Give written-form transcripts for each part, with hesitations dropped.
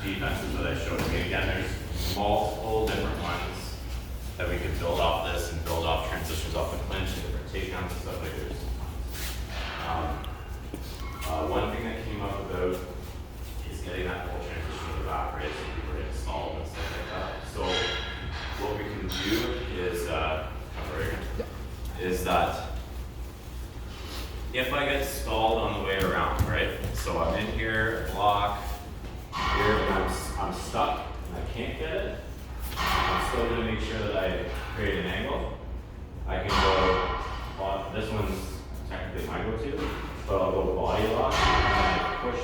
defenses that I showed you. Again, there's multiple different ones that we could build off this and build off transitions off the clinch and different takedowns and stuff like this. One thing that came up about is getting that full transition to the back, right? So people get stalled and stuff like that. So what we can do is that if I get stalled on the way around, right? So I'm in here, block here, and I'm stuck and I can't get it. I'm still gonna make sure that I create an angle. I can go, well, this one's technically my go-to, but I'll go body lock and I push.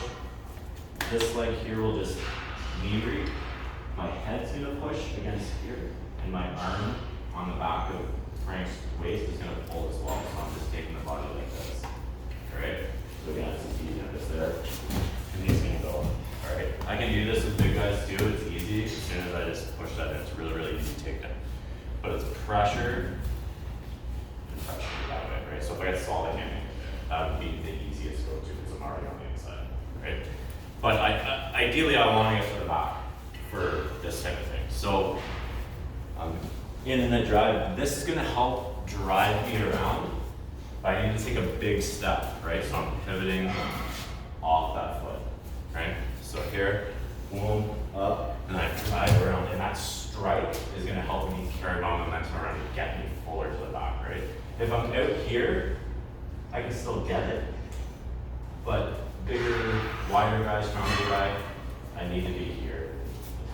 This leg here will just knee reap. My head's gonna push against here, and my arm on the back of Frank's waist is gonna pull as well. So I'm just taking the body like this. Alright? So again, it's easy, I'm just there. And he's gonna go. Alright? I can do this with big guys too, it's easy. As soon as I just push that in, it's really, really easy to take down. But it's pressure and pressure that way, right? So if I get stalled, I can't make it. That would be the easiest go-to because I'm already on the inside, right? But ideally, I want to get to the back for this type of thing. So in the drive, this is going to help drive me around. But I need to take a big step, right? So I'm pivoting off that foot, right? So here, boom, up, and I drive around, and that strike is going to help me carry my momentum around and get me fuller to the back, right? If I'm out here, I can still get it, but bigger, wider guy, stronger guy, I need to be here,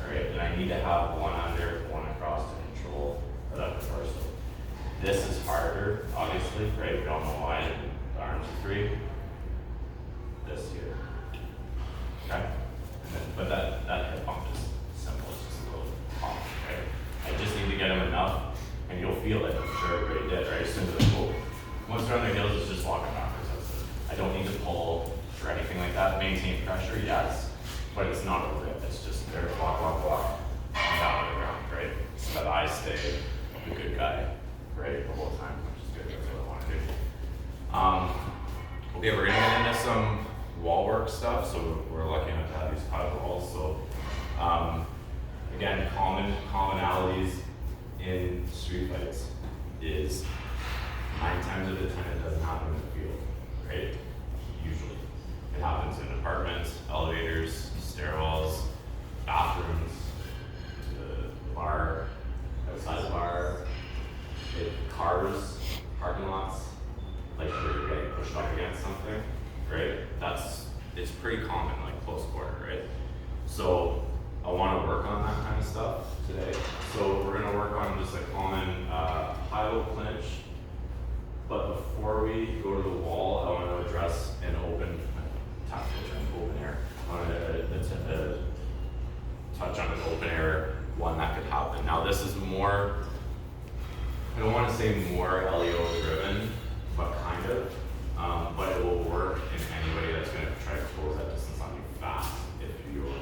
all right? And I need to have one under, one across to control that reversal. This is harder, obviously, right? We all know why. The arms are free. This here, okay? And then, but that hip bump is simple. It's just a little pop, right? I just need to get them enough, and you'll feel it. I'm sure everybody did, right? As soon as they pull. Once they're on their heels, it's just walking backwards. That's it. I don't need to pull or anything like that. Maintain pressure, yes, but it's not a rip. It's just there, walk, walk, walk, and down to the ground, right? So that I stay a good guy, right, the whole time, which is good. That's what I want to do. Okay, we're gonna get into some wall work stuff. So we're lucky enough to have these pilot walls. So again, commonalities in street fights is 9 times out of 10 it doesn't happen in the field, right? Usually. It happens in apartments, elevators, stairwells, bathrooms, the bar, outside the bar, cars, parking lots, like where you're getting pushed up against something, right? It's pretty common, like close quarter, right? So I want to work on that kind of stuff today. So we're going to work on just a common high-low clinch. But before we go to the wall, I want to address an open, tactical term, open air. I want to touch on an open air, one that could happen. Now this is more, I don't want to say more LEO driven, but kind of. But it will work in anybody that's going to try to close that distance on you fast if your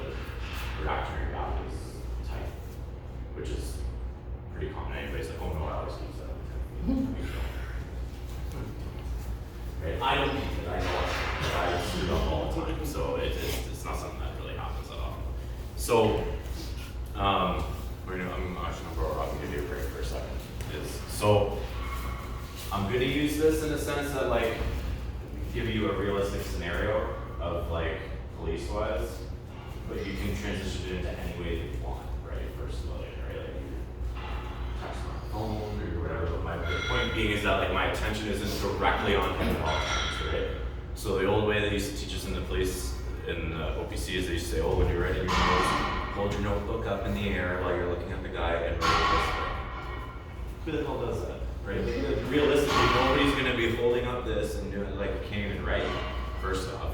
reactionary gap is tight, which is pretty common. Anybody's like, oh no, I always use that. Right. I don't need it, I know it. I suit up all the time, so it's not something that really happens that often. So, I'm actually gonna grow up and give you a break for a second. So, I'm gonna use this in the sense that like, give you a realistic scenario of like, police-wise, but you can transition it into any way that you want, right? First of all, right? Like you text my phone or whatever, but the point being is that like my attention isn't directly on him at all times, right? So the old way they used to teach us in the police, in the OPC is they used to say, oh, when you're writing your notes, hold your notebook up in the air while you're looking at the guy and write this way. Who the hell does that, right? Realistically, nobody's gonna be holding up this and doing like, you can't even write, first off,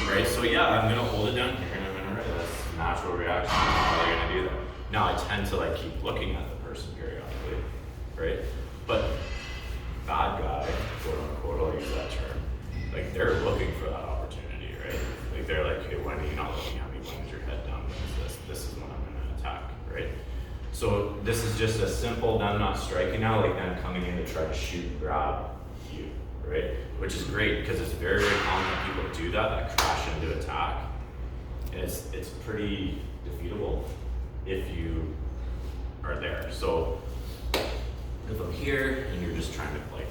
right? So yeah, I'm gonna hold it down here and I'm gonna write. That's natural reaction, how are gonna do that? Now I tend to like keep looking at the person periodically, right? But bad guy, quote unquote, I'll use that term, like they're looking for that opportunity, right? Like they're like, hey, when are you not looking at me? When is your head down? When is this? This is when I'm gonna attack, right? So this is just a simple, them not striking now, like them coming in to try to shoot and grab you, right? Which is great because it's very, very common that people do that crash into attack. And it's pretty defeatable if you are there. So if I'm here and you're just trying to like,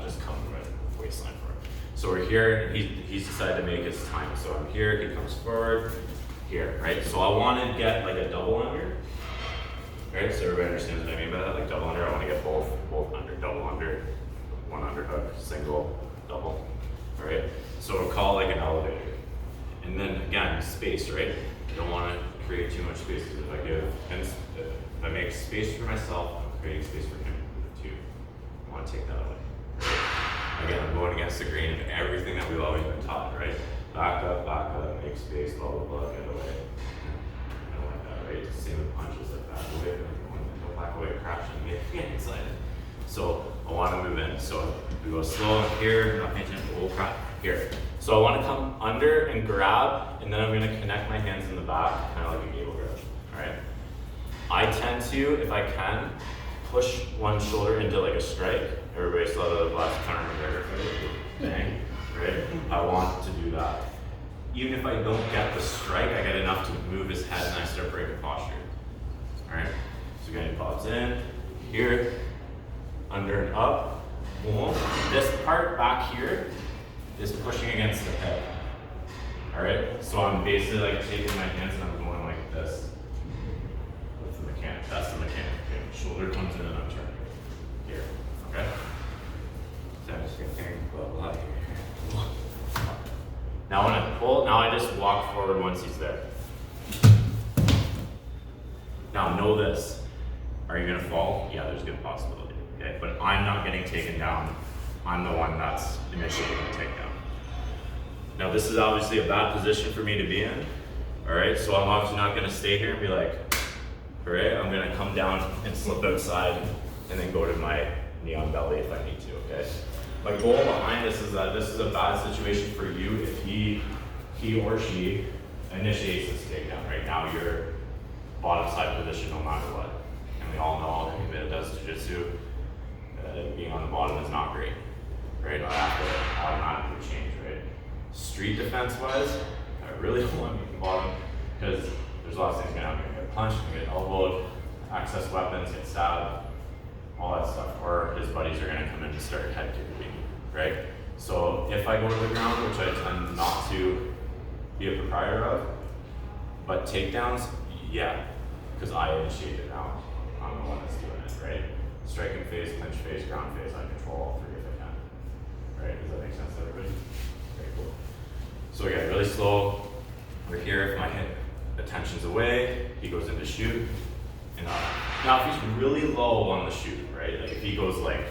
just come with waistline for it. So we're here, and he's decided to make his time. So I'm here, he comes forward, here, right? So I want to get like a double under, right? So everybody understands what I mean by that, like double under. I want to get both under, double under, one underhook, single, double, all right? So we'll call like an elevator. And then again, space, right? I don't want to create too much space, because if I make space for myself, I'm creating space for him too. I want to take that away. Again, I'm going against the grain of everything that we've always been taught, right? Back up, make space, blah, blah, blah, get away. I don't like that, right? Same with punches, like back away, don't back away, crash, and get inside it. So I want to move in. So we go slow here, not paying attention, oh crap, here. So I want to come under and grab, and then I'm going to connect my hands in the back, kind of like a gable grip, all right? I tend to, if I can, push one shoulder into like a strike. Everybody saw the last Conor McGregor fight, bang, right? I want to do that. Even if I don't get the strike, I get enough to move his head and I start breaking posture. All right? So again, he pops in, here, under and up, boom. This part back here is pushing against the head. All right? So I'm basically like taking my hands and I'm going like this with the mechanic. That's the mechanic. Okay? Shoulder comes in and I'm turning here. Okay? So I'm just gonna blah, blah, here. Now when I pull, now I just walk forward once he's there. Now know this. Are you gonna fall? Yeah, there's a good possibility. Okay, but I'm not getting taken down. I'm the one that's initiating the takedown. Now this is obviously a bad position for me to be in. All right, so I'm obviously not gonna stay here and be like, all right, I'm gonna come down and slip outside and then go to my knee on belly if I need to, okay? My goal behind this is that this is a bad situation for you if he or she initiates this takedown. Right now you're bottom side position no matter what. And we all know anybody that does jiu-jitsu, being on the bottom is not great, right? I have to automatically change, right? Street defense wise, I really don't want to be at the bottom because there's lots of things going to happen. You're going to get punched, you're going to get elbowed, access weapons, get stabbed, all that stuff. Or his buddies are going to come in and start head kicking, right? So if I go to the ground, which I tend not to be a proprietor of, but takedowns, yeah, because I initiate it now. I'm the one that's doing it, right? Striking phase, clinch phase, ground phase, I control all three if I can. Right? Does that make sense to everybody? Very cool. So again, really slow. We're here. If my attention's away, he goes into shoot and up. Now if he's really low on the shoot, right? Like if he goes like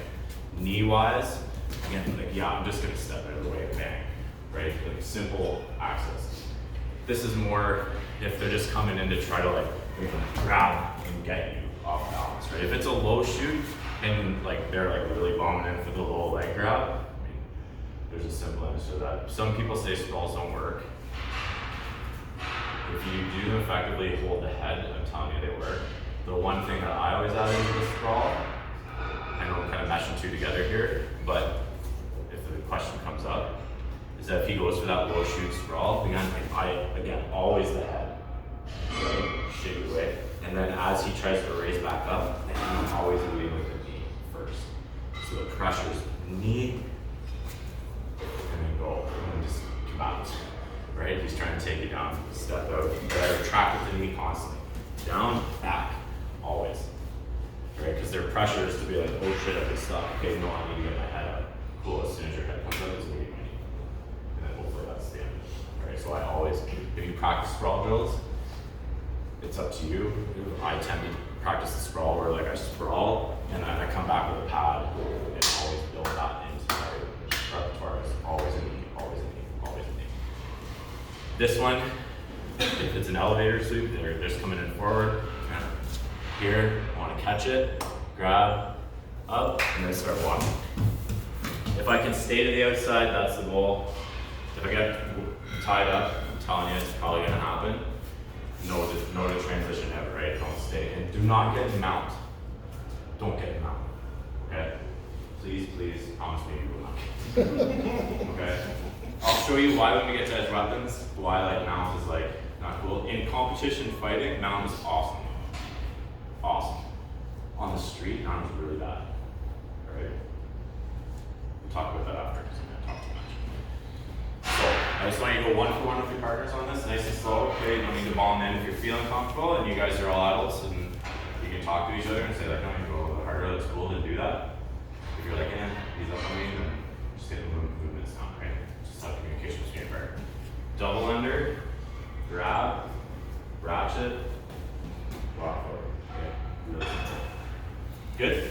knee-wise, again, like yeah, I'm just gonna step out of the way and bang, right? Like simple access. This is more if they're just coming in to try to like grab and get you off balance, right? If it's a low shoot and like they're like really bombing in for the low leg grab, I mean, there's a simple answer to that. Some people say sprawls don't work. If you do effectively hold the head, I'm telling you they work. The one thing that I always add into the sprawl, I know I'm kind of meshing two together here, but if the question comes up, is that if he goes for that low shoot sprawl, again, always the head, right? Shake it away. And then as he tries to raise back up, I'm always leading with the knee first. So the pressure's knee, and then go, and just come out, right? He's trying to take you down, step out, retract with the knee constantly. Down, back, always, right? Because their pressure is to be like, oh shit, I can stop. Okay, no, I need to get my head up. Cool, as soon as your head comes up, just leading my knee. And then hopefully that's the end. Right, so I always, if you practice sprawl drills, it's up to you. I tend to practice the sprawl where like I sprawl and then I come back with a pad and always build that into my repertoire. It's always a knee, always a knee, always a knee. This one, if it's an elevator sweep, they're just coming in forward. Here, I want to catch it, grab, up, and then start walking. If I can stay to the outside, that's the goal. If I get tied up, I'm telling you, it's probably going to happen. Know the transition ever, right? Don't stay. And do not get mount. Don't get mount. Okay? Please, promise me you will not. Okay? I'll show you why when we get to edge weapons, why like mount is like Not cool. In competition fighting, Mound is awesome. Awesome. On the street, Mound is really bad. Alright? We'll talk about that after because I'm going to talk too much. So, I just want you to go 1 for 1 with your partners on this, nice and slow. Okay, you don't need to bomb in if you're feeling comfortable and you guys are all adults and you can talk to each other and say, like, no, you go a little bit harder, that's cool to do that. If you're like, yeah, he's up on me, then just get the movements down, right? Just have communication with your partner. Double under,